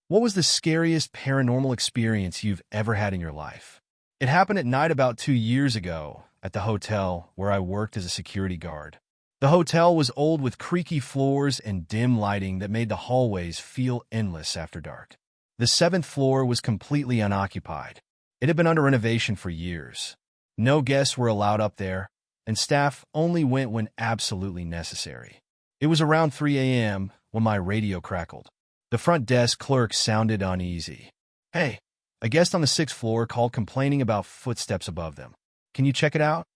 What was the scariest paranormal experience you've ever had in your life? It happened at night about 2 years ago at the hotel where I worked as a security guard. The hotel was old with creaky floors and dim lighting that made the hallways feel endless after dark. The seventh floor was completely unoccupied. It had been under renovation for years. No guests were allowed up there, and staff only went when absolutely necessary. It was around 3 a.m. when my radio crackled. The front desk clerk sounded uneasy. "Hey, a guest on the sixth floor called complaining about footsteps above them. Can you check it out?"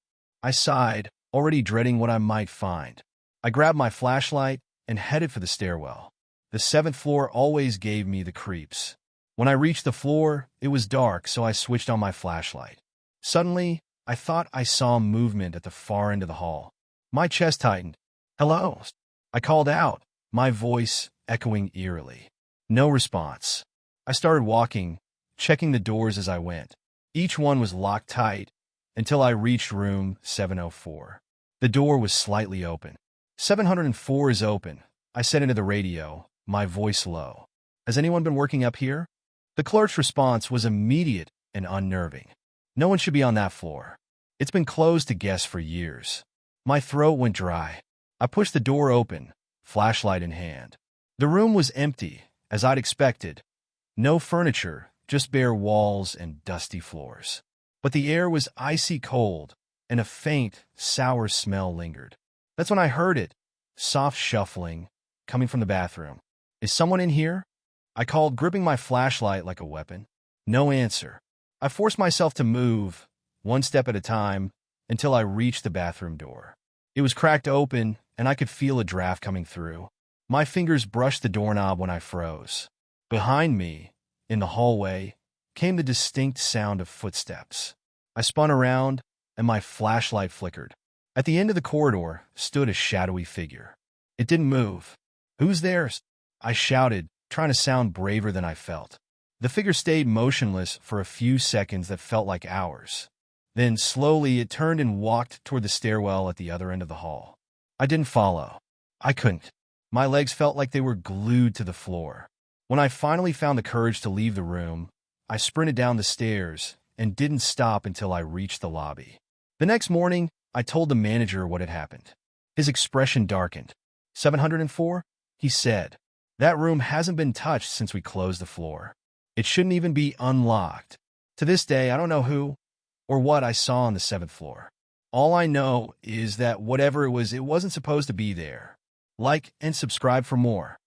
I sighed, already dreading what I might find. I grabbed my flashlight and headed for the stairwell. The seventh floor always gave me the creeps. When I reached the floor, it was dark, so I switched on my flashlight. Suddenly, I thought I saw movement at the far end of the hall. My chest tightened. "Hello?" I called out, my voice echoing eerily. No response. I started walking, checking the doors as I went. Each one was locked tight until I reached room 704. The door was slightly open. "704 is open," I said into the radio, my voice low. "Has anyone been working up here?" The clerk's response was immediate and unnerving. "No one should be on that floor. It's been closed to guests for years." My throat went dry. I pushed the door open, flashlight in hand. The room was empty, as I'd expected. No furniture, just bare walls and dusty floors. But the air was icy cold, and a faint, sour smell lingered. That's when I heard it, soft shuffling, coming from the bathroom. "Is someone in here?" I called, gripping my flashlight like a weapon. No answer. I forced myself to move, one step at a time, until I reached the bathroom door. It was cracked open, and I could feel a draft coming through. My fingers brushed the doorknob when I froze. Behind me, in the hallway, came the distinct sound of footsteps. I spun around, and my flashlight flickered. At the end of the corridor stood a shadowy figure. It didn't move. "Who's there?" I shouted, trying to sound braver than I felt. The figure stayed motionless for a few seconds that felt like hours. Then, slowly, it turned and walked toward the stairwell at the other end of the hall. I didn't follow. I couldn't. My legs felt like they were glued to the floor. When I finally found the courage to leave the room, I sprinted down the stairs and didn't stop until I reached the lobby. The next morning, I told the manager what had happened. His expression darkened. 704? He said. "That room hasn't been touched since we closed the floor. It shouldn't even be unlocked. To this day, I don't know who or what I saw on the seventh floor. All I know is that whatever it was, it wasn't supposed to be there." Like and subscribe for more.